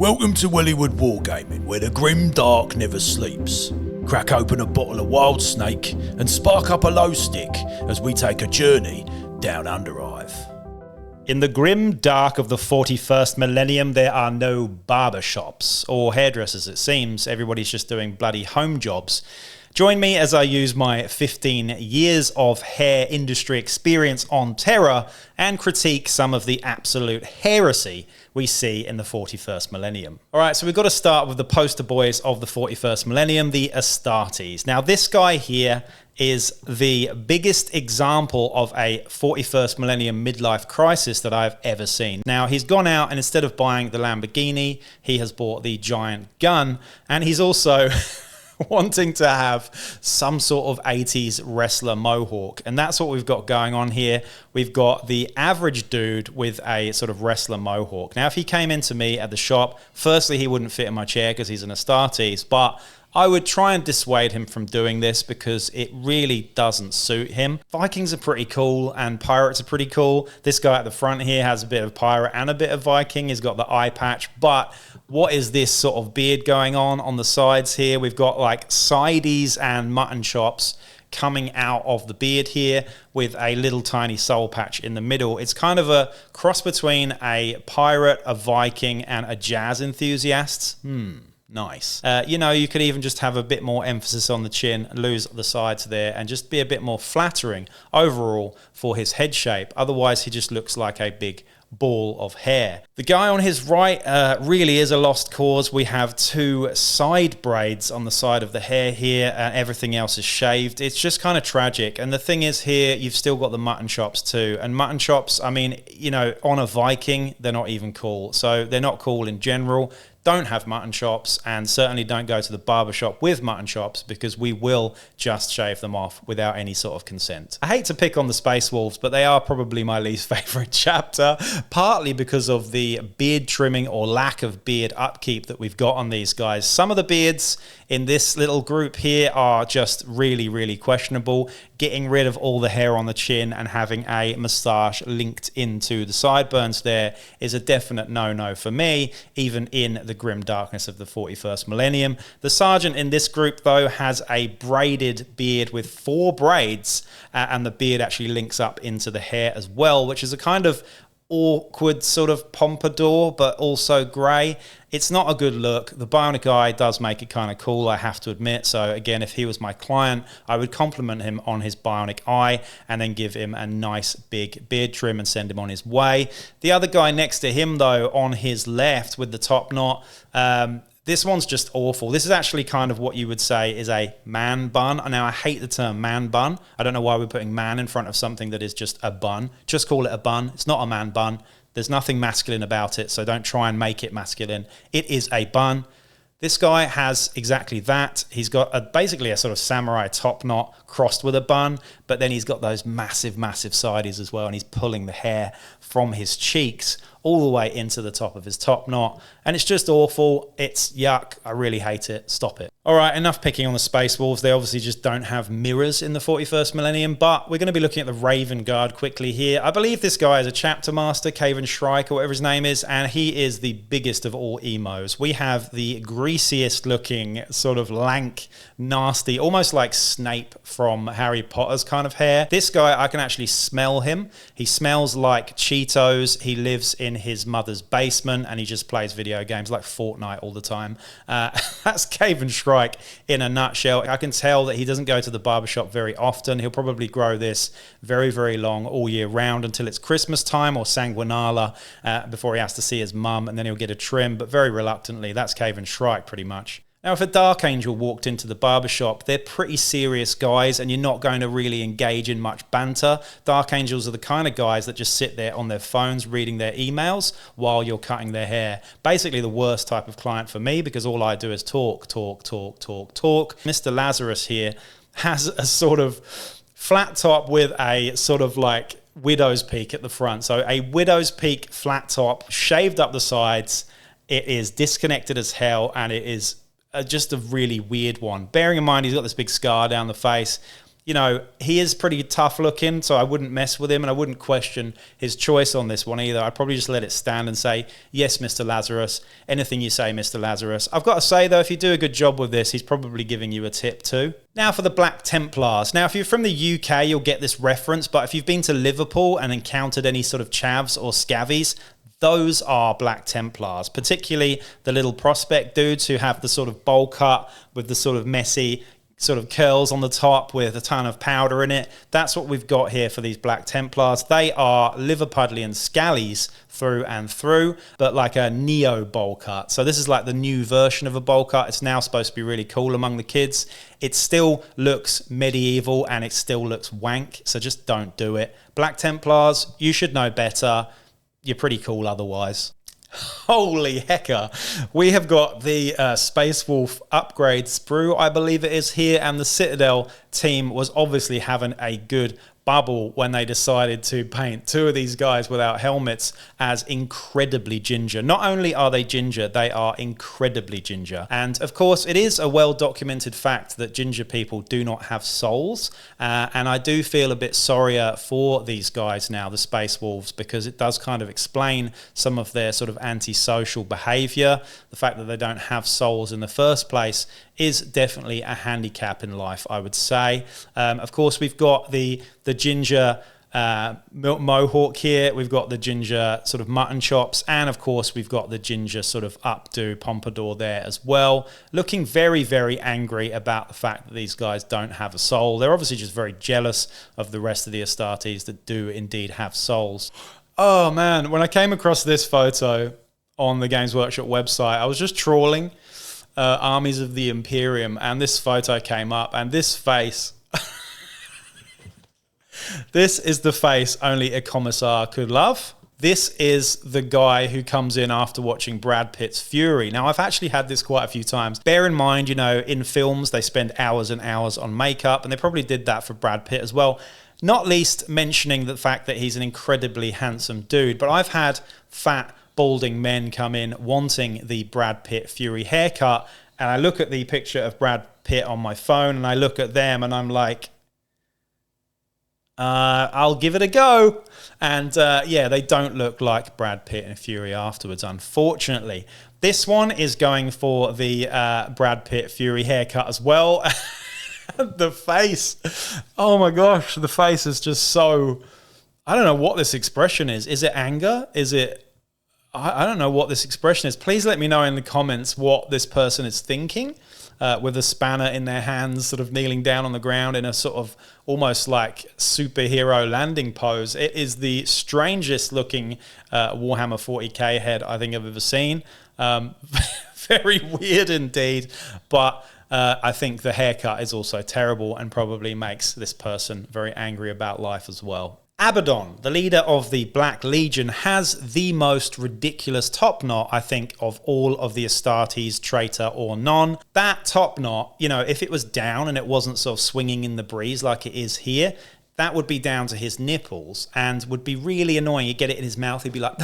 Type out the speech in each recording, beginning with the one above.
Welcome to Wellywood Wargaming, where the grim dark never sleeps. Crack open a bottle of wild snake and spark up a low stick as we take a journey down Underhive. In the grim dark of the 41st millennium, there are no barber shops or hairdressers, it seems. Everybody's just doing bloody home jobs. Join me as I use my 15 years of hair industry experience on Terra and critique some of the absolute heresy we see in the 41st millennium. All right, so we've got to start with the poster boys of the 41st millennium, the Astartes. Now, this guy here is the biggest example of a 41st millennium midlife crisis that I've ever seen. Now, he's gone out and instead of buying the Lamborghini, he has bought the giant gun, and he's also wanting to have some sort of 80s wrestler mohawk. And that's what we've got going on here. We've got the average dude with a sort of wrestler mohawk. Now, if he came into me at the shop, firstly, he wouldn't fit in my chair because he's an Astartes, but I would try and dissuade him from doing this because it really doesn't suit him. Vikings are pretty cool and pirates are pretty cool. This guy at the front here has a bit of pirate and a bit of Viking. He's got the eye patch, but what is this sort of beard going on the sides here? We've got like sides and mutton chops coming out of the beard here with a little tiny soul patch in the middle. It's kind of a cross between a pirate, a Viking, and a jazz enthusiast. Nice. You know, you could even just have a bit more emphasis on the chin, lose the sides there, and just be a bit more flattering overall for his head shape. Otherwise, he just looks like a big ball of hair. The guy on his right really is a lost cause. We have two side braids on the side of the hair here, and everything else is shaved. It's just kind of tragic. And the thing is here, you've still got the mutton chops too. And mutton chops, I mean, you know, on a Viking, they're not even cool. So they're not cool in general. Don't have mutton chops, and certainly don't go to the barbershop with mutton chops because we will just shave them off without any sort of consent. I hate to pick on the Space Wolves, but they are probably my least favorite chapter, partly because of the beard trimming or lack of beard upkeep that we've got on these guys. Some of the beards in this little group here are just really, really questionable. Getting rid of all the hair on the chin and having a moustache linked into the sideburns there is a definite no-no for me, even in the grim darkness of the 41st millennium. The sergeant in this group, though, has a braided beard with 4 braids, and the beard actually links up into the hair as well, which is a kind of awkward sort of pompadour, but also grey. It's not a good look. The bionic eye does make it kind of cool, I have to admit. So again, if he was my client, I would compliment him on his bionic eye and then give him a nice big beard trim and send him on his way. The other guy next to him, though, on his left with the top knot, this one's just awful. This is actually kind of what you would say is a man bun. Now, I hate the term man bun. I don't know why we're putting man in front of something that is just a bun. Just call it a bun. It's not a man bun. There's nothing masculine about it, so don't try and make it masculine. It is a bun. This guy has exactly that. He's got basically a sort of samurai top knot crossed with a bun, but then he's got those massive, massive sides as well, and he's pulling the hair from his cheeks all the way into the top of his top knot. And it's just awful. It's yuck. I really hate it. Stop it. All right, enough picking on the Space Wolves. They obviously just don't have mirrors in the 41st millennium, but we're going to be looking at the Raven Guard quickly here. I believe this guy is a chapter master, Caven Shrike, or whatever his name is, and he is the biggest of all emos. We have the greasiest looking, sort of lank, nasty, almost like Snape from Harry Potter's kind of hair. This guy, I can actually smell him. He smells like Cheetos. He lives in his mother's basement, and he just plays video games like Fortnite all the time. That's Caven Shrike in a nutshell. I can tell that he doesn't go to the barbershop very often. He'll probably grow this very, very long all year round until it's Christmas time or Sanguinala before he has to see his mum, and then he'll get a trim, but very reluctantly. That's Caven Shrike pretty much. Now, if a Dark Angel walked into the barbershop, they're pretty serious guys and you're not going to really engage in much banter. Dark Angels are the kind of guys that just sit there on their phones reading their emails while you're cutting their hair. Basically the worst type of client for me because all I do is talk. Mr. Lazarus here has a sort of flat top with a sort of like widow's peak at the front. So a widow's peak flat top, shaved up the sides. It is disconnected as hell and it is just a really weird one. Bearing in mind he's got this big scar down the face, you know, he is pretty tough looking, so I wouldn't mess with him, and I wouldn't question his choice on this one either. I'd probably just let it stand and say, yes, Mr. Lazarus, anything you say, Mr. Lazarus. I've got to say, though, if you do a good job with this, he's probably giving you a tip too. Now for the Black Templars. Now, if you're from the UK, you'll get this reference, but if you've been to Liverpool and encountered any sort of chavs or scabbies, those are Black Templars, particularly the little prospect dudes who have the sort of bowl cut with the sort of messy sort of curls on the top with a ton of powder in it. That's what we've got here for these Black Templars. They are Liverpudlian scallies through and through, but like a neo bowl cut. So this is like the new version of a bowl cut. It's now supposed to be really cool among the kids. It still looks medieval and it still looks wank, so just don't do it. Black Templars, you should know better. You're pretty cool otherwise. Holy hecker. We have got the Space Wolf upgrade sprue, I believe it is here, and the Citadel team was obviously having a good bubble when they decided to paint two of these guys without helmets as incredibly ginger. Not only are they ginger, they are incredibly ginger. And of course, it is a well-documented fact that ginger people do not have souls. And I do feel a bit sorrier for these guys now, the Space Wolves, because it does kind of explain some of their sort of antisocial behavior. The fact that they don't have souls in the first place is definitely a handicap in life, I would say. Of course, we've got the ginger mohawk here. We've got the ginger sort of mutton chops. And of course, we've got the ginger sort of updo pompadour there as well. Looking very, very angry about the fact that these guys don't have a soul. They're obviously just very jealous of the rest of the Astartes that do indeed have souls. Oh man, when I came across this photo on the Games Workshop website, I was just trawling armies of the Imperium, and this photo came up, and this face, this is the face only a commissar could love. This is the guy who comes in after watching Brad Pitt's Fury. Now, I've actually had this quite a few times. Bear in mind, you know, in films, they spend hours and hours on makeup, and they probably did that for Brad Pitt as well. Not least mentioning the fact that he's an incredibly handsome dude, but I've had fat, balding men come in wanting the Brad Pitt Fury haircut, and I look at the picture of Brad Pitt on my phone and I look at them and I'm like, I'll give it a go. And yeah, they don't look like Brad Pitt and Fury afterwards, unfortunately. This one is going for the Brad Pitt Fury haircut as well. The face, oh my gosh, the face is just so, I don't know what this expression is. Is it anger? Is it, I don't know what this expression is. Please let me know in the comments what this person is thinking, with a spanner in their hands, sort of kneeling down on the ground in a sort of almost like superhero landing pose. It is the strangest looking Warhammer 40k head I think I've ever seen. Very weird indeed, but I think the haircut is also terrible and probably makes this person very angry about life as well. Abaddon, the leader of the Black Legion, has the most ridiculous top knot, I think, of all of the Astartes, traitor or non. That top knot, you know, if it was down and it wasn't sort of swinging in the breeze like it is here, that would be down to his nipples and would be really annoying. He'd get it in his mouth. He'd be like,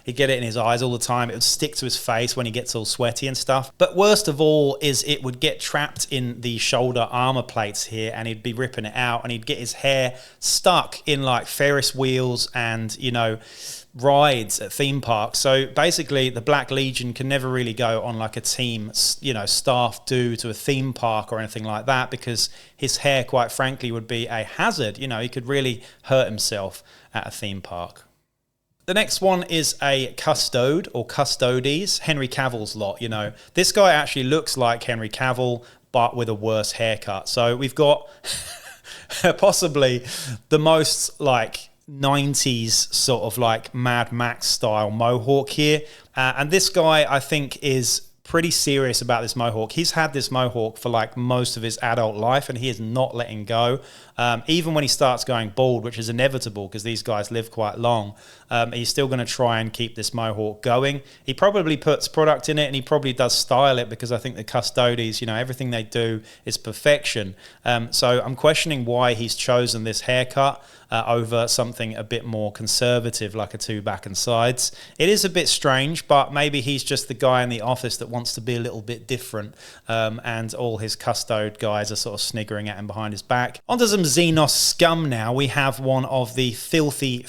he'd get it in his eyes all the time. It would stick to his face when he gets all sweaty and stuff. But worst of all is it would get trapped in the shoulder armor plates here and he'd be ripping it out and he'd get his hair stuck in like Ferris wheels and, you know, rides at theme parks. So basically the Black Legion can never really go on like a team, you know, staff do to a theme park or anything like that because his hair, quite frankly, would be a hazard. You know, he could really hurt himself at a theme park. The next one is a Custode or Custodes, Henry Cavill's lot. You know, this guy actually looks like Henry Cavill but with a worse haircut. So we've got possibly the most like 90s sort of like Mad Max style mohawk here, and this guy I think is pretty serious about this mohawk. He's had this mohawk for like most of his adult life and he is not letting go. Even when he starts going bald, which is inevitable because these guys live quite long, he's still going to try and keep this mohawk going. He probably puts product in it, and he probably does style it, because I think the Custodes, everything they do is perfection. So I'm questioning why he's chosen this haircut over something a bit more conservative, like a 2 back and sides. It is a bit strange, but maybe he's just the guy in the office that wants to be a little bit different, and all his custode guys are sort of sniggering at him behind his back. Onto some Xenos scum now. We have one of the filthy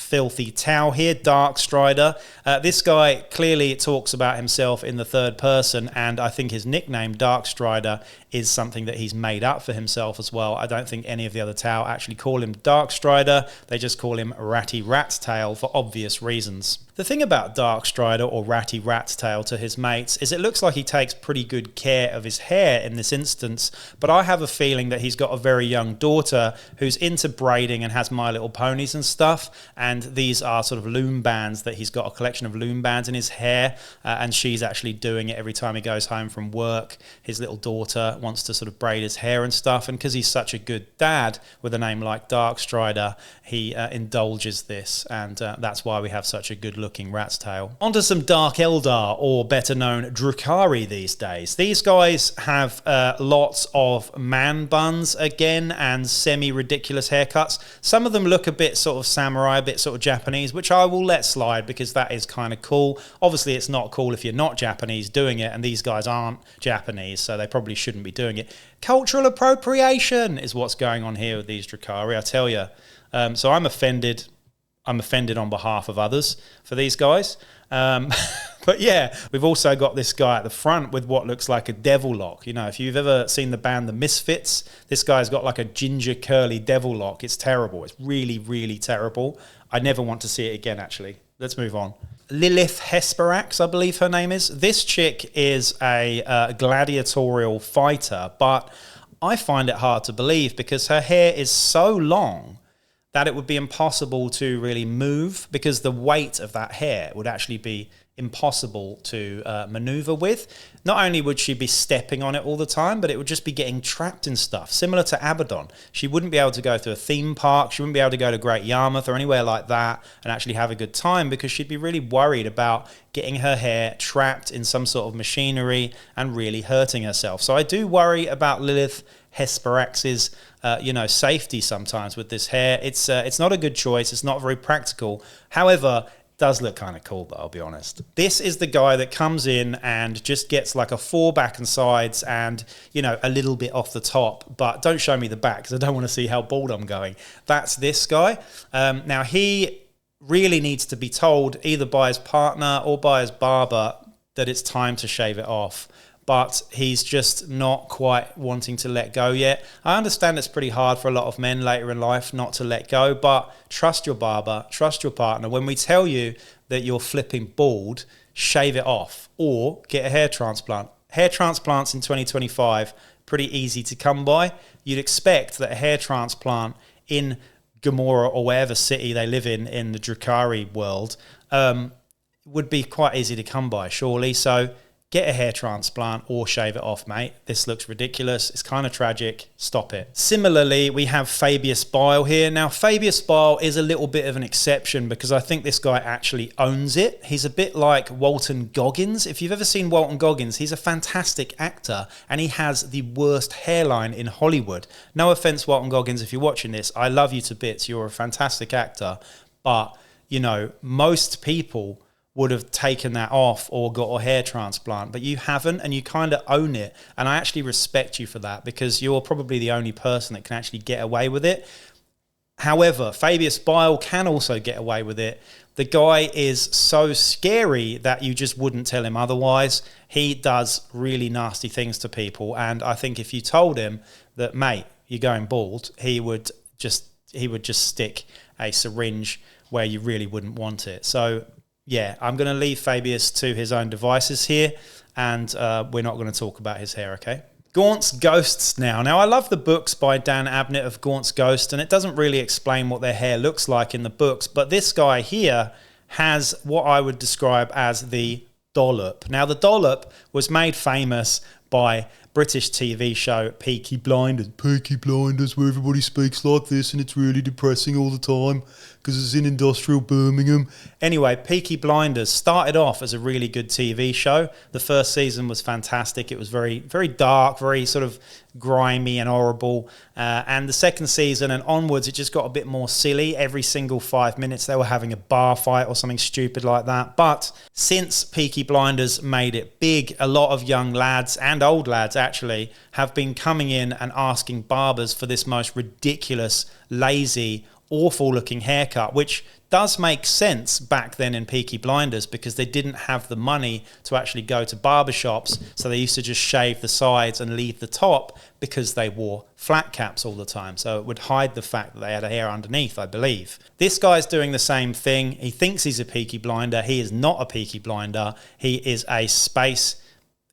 Tau here, Darkstrider. This guy clearly talks about himself in the third person, and I think his nickname, Darkstrider, is something that he's made up for himself as well. I don't think any of the other Tau actually call him Darkstrider. They just call him Ratty Rattail for obvious reasons. The thing about Darkstrider, or Ratty Rattail to his mates, is it looks like he takes pretty good care of his hair in this instance, but I have a feeling that he's got a very young daughter who's into braiding and has My Little Ponies and stuff, and these are sort of loom bands that he's got a collection of loom bands in his hair, and she's actually doing it every time he goes home from work. His little daughter wants to sort of braid his hair and stuff, and because he's such a good dad with a name like Darkstrider, he indulges this, and that's why we have such a good looking rat's tail. Onto some Dark Eldar, or better known Drukhari these days. These guys have lots of man buns again, and semi-ridiculous haircuts. Some of them look a bit sort of samurai, a bit sort of Japanese, which I will let slide because that is kind of cool. Obviously it's not cool if you're not Japanese doing it, and these guys aren't Japanese, so they probably shouldn't be doing it. Cultural appropriation is what's going on here with these Drukhari, I tell you. So I'm offended. I'm offended on behalf of others for these guys. But yeah, we've also got this guy at the front with what looks like a devil lock. If you've ever seen the band The Misfits, this guy's got like a ginger curly devil lock. It's terrible. It's really, really terrible. I never want to see it again, actually. Let's move on. Lilith Hesperax, I believe her name is. This chick is a gladiatorial fighter, but I find it hard to believe because her hair is so long that it would be impossible to really move, because the weight of that hair would actually be impossible to maneuver with. Not only would she be stepping on it all the time, but it would just be getting trapped in stuff, similar to Abaddon. She wouldn't be able to go to a theme park, she wouldn't be able to go to Great Yarmouth or anywhere like that and actually have a good time, because she'd be really worried about getting her hair trapped in some sort of machinery and really hurting herself. So I do worry about Lilith Hesperax's safety sometimes with this hair. It's not a good choice. It's not very practical. However, does look kind of cool, though, I'll be honest. This is the guy that comes in and just gets like a 4 back and sides and, a little bit off the top, but don't show me the back because I don't want to see how bald I'm going. That's this guy. Now, he really needs to be told either by his partner or by his barber that it's time to shave it off. But he's just not quite wanting to let go yet. I understand it's pretty hard for a lot of men later in life not to let go, but trust your barber, trust your partner. When we tell you that you're flipping bald, shave it off or get a hair transplant. Hair transplants in 2025, pretty easy to come by. You'd expect that a hair transplant in Gomorrah or wherever city they live in the Drukhari world, would be quite easy to come by, surely. So get a hair transplant or shave it off, mate. This looks ridiculous. It's kind of tragic. Stop it. Similarly, we have Fabius Bile here. Now, Fabius Bile is a little bit of an exception because I think this guy actually owns it. He's a bit like Walton Goggins. If you've ever seen Walton Goggins, he's a fantastic actor and he has the worst hairline in Hollywood. No offense, Walton Goggins, if you're watching this. I love you to bits. You're a fantastic actor. But, most people would have taken that off or got a hair transplant, but you haven't, and you kind of own it. And I actually respect you for that because you're probably the only person that can actually get away with it. However, Fabius Bile can also get away with it. The guy is so scary that you just wouldn't tell him otherwise. He does really nasty things to people, and I think if you told him that, mate, you're going bald, he would just stick a syringe where you really wouldn't want it. So yeah, I'm going to leave Fabius to his own devices here, and we're not going to talk about his hair, okay? Gaunt's Ghosts now. Now, I love the books by Dan Abnett of Gaunt's Ghost, and it doesn't really explain what their hair looks like in the books, but this guy here has what I would describe as the dollop. Now, the dollop was made famous by British TV show Peaky Blinders. Peaky Blinders, where everybody speaks like this and it's really depressing all the time because it's in industrial Birmingham. Anyway, Peaky Blinders started off as a really good TV show. The first season was fantastic. It was very, very dark, very sort of grimy and horrible. And the second season and onwards, it just got a bit more silly. Every single 5 minutes, they were having a bar fight or something stupid like that. But since Peaky Blinders made it big, a lot of young lads and old lads actually have been coming in and asking barbers for this most ridiculous, lazy, awful looking haircut, which does make sense back then in Peaky Blinders because they didn't have the money to actually go to barbershops, so they used to just shave the sides and leave the top because they wore flat caps all the time, so it would hide the fact that they had a hair underneath, I believe. This guy's doing the same thing. He thinks he's a Peaky Blinder. He is not a Peaky Blinder. He is a space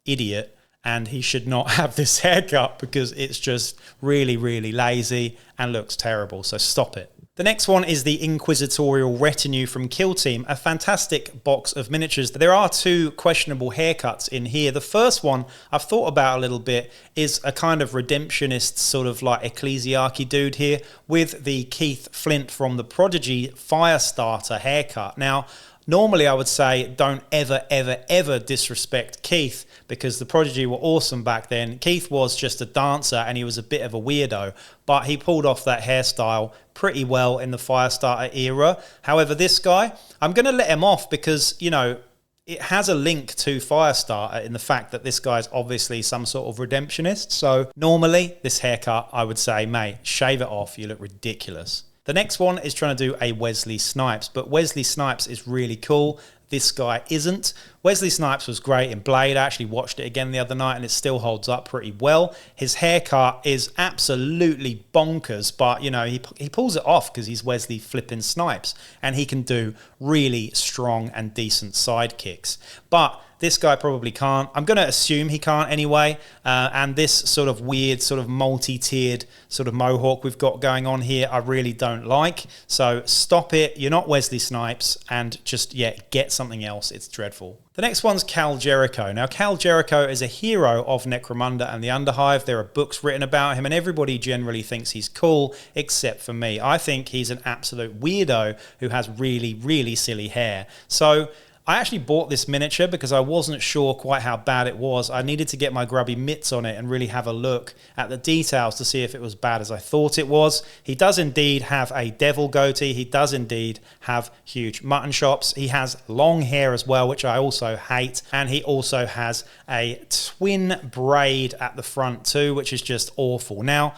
idiot, and he should not have this haircut because it's just really, really lazy and looks terrible, so stop it. The next one is the Inquisitorial Retinue from Kill Team, a fantastic box of miniatures. There are two questionable haircuts in here. The first one I've thought about a little bit is a kind of redemptionist sort of like ecclesiarchy dude here with the Keith Flint from the Prodigy Firestarter haircut. Now, normally I would say don't ever, ever, ever disrespect Keith because the Prodigy were awesome back then. Keith was just a dancer and he was a bit of a weirdo, but he pulled off that hairstyle pretty well in the Firestarter era. However, this guy, I'm going to let him off because, you know, it has a link to Firestarter in the fact that this guy's obviously some sort of redemptionist. So normally this haircut, I would say, mate, shave it off. You look ridiculous. The next one is trying to do a Wesley Snipes, but Wesley Snipes is really cool. This guy isn't. Wesley Snipes was great in Blade. I actually watched it again the other night and it still holds up pretty well. His haircut is absolutely bonkers, but you know, he pulls it off because he's Wesley flipping Snipes and he can do really strong and decent sidekicks. But this guy probably can't. I'm going to assume he can't anyway. And this sort of weird, sort of multi-tiered sort of mohawk we've got going on here, I really don't like. So stop it. You're not Wesley Snipes and just, yeah, get something else. It's dreadful. The next one's Cal Jericho. Now, Cal Jericho is a hero of Necromunda and the Underhive. There are books written about him and everybody generally thinks he's cool, except for me. I think he's an absolute weirdo who has really, really silly hair. So I actually bought this miniature because I wasn't sure quite how bad it was. I needed to get my grubby mitts on it and really have a look at the details to see if it was bad as I thought it was. He does indeed have a devil goatee. He does indeed have huge mutton chops. He has long hair as well, which I also hate. And he also has a twin braid at the front too, which is just awful. Now,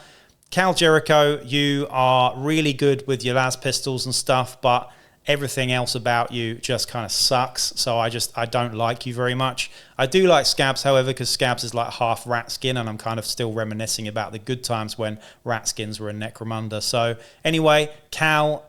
Cal Jericho, you are really good with your las pistols and stuff, but everything else about you just kind of sucks, so I don't like you very much. I do like Scabs, however, because Scabs is like half rat skin, and I'm kind of still reminiscing about the good times when rat skins were in Necromunda. So anyway, Cal,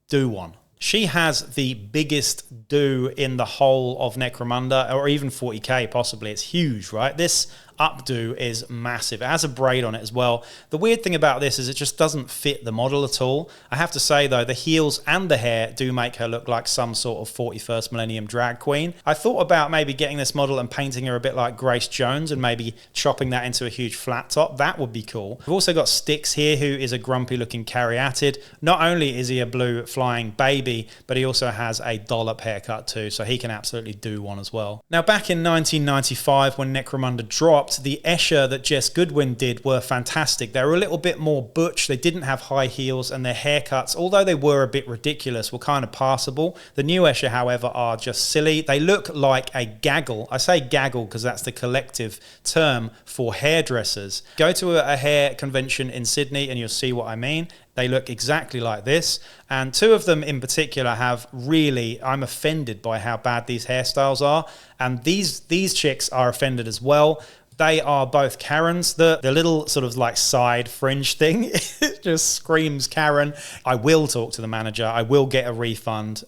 do one. She has the biggest do in the whole of Necromunda, or even 40k possibly. It's huge, right? This updo is massive. It has a braid on it as well. The weird thing about this is it just doesn't fit the model at all. I have to say though, the heels and the hair do make her look like some sort of 41st millennium drag queen. I thought about maybe getting this model and painting her a bit like Grace Jones and maybe chopping that into a huge flat top. That would be cool. We've also got Styx here, who is a grumpy looking caryatid. Not only is he a blue flying baby, but he also has a dollop haircut too, so he can absolutely do one as well. Now, back in 1995 when Necromunda dropped, the Escher that Jess Goodwin did were fantastic. They were a little bit more butch. They didn't have high heels, and their haircuts, although they were a bit ridiculous, were kind of passable. The new Escher, however, are just silly. They look like a gaggle. I say gaggle because that's the collective term for hairdressers. Go to a hair convention in Sydney and you'll see what I mean. They look exactly like this, and two of them in particular have really, I'm offended by how bad these hairstyles are, and these chicks are offended as well. They are both Karens. The little sort of like side fringe thing, it just screams Karen. I will talk to the manager. I will get a refund.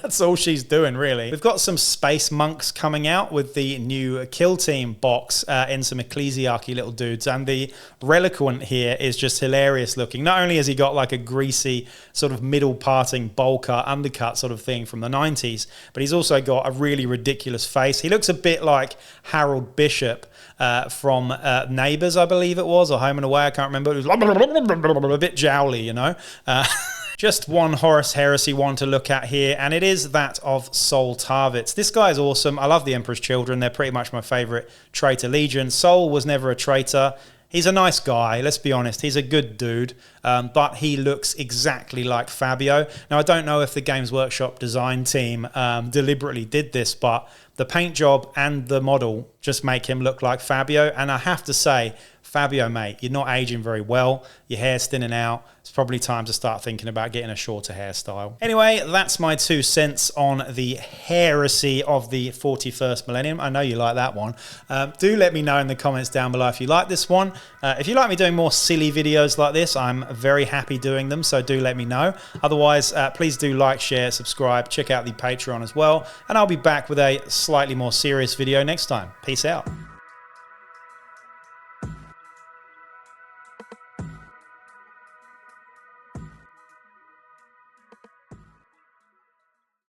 That's all she's doing, really. We've got some space monks coming out with the new Kill Team box in some ecclesiarchy little dudes. And the reliquant here is just hilarious looking. Not only has he got like a greasy sort of middle parting bowl cut, undercut sort of thing from the 90s, but he's also got a really ridiculous face. He looks a bit like Harold Bishop from Neighbours, I believe it was, or Home and Away, I can't remember. It was a bit jowly, you know. Just one Horus Heresy one to look at here, and it is that of Sol Tarvitz. This guy is awesome. I love the Emperor's Children. They're pretty much my favourite traitor legion. Sol was never a traitor. He's a nice guy, let's be honest. He's a good dude, but he looks exactly like Fabio. Now, I don't know if the Games Workshop design team deliberately did this, but the paint job and the model just make him look like Fabio. And I have to say, Fabio, mate, you're not aging very well. Your hair's thinning out. It's probably time to start thinking about getting a shorter hairstyle. Anyway, that's my 2 cents on the heresy of the 41st millennium. I know you like that one. Do let me know in the comments down below if you like this one. If you like me doing more silly videos like this, I'm very happy doing them, so do let me know. Otherwise, please do like, share, subscribe, check out the Patreon as well, and I'll be back with a slightly more serious video next time. Peace out.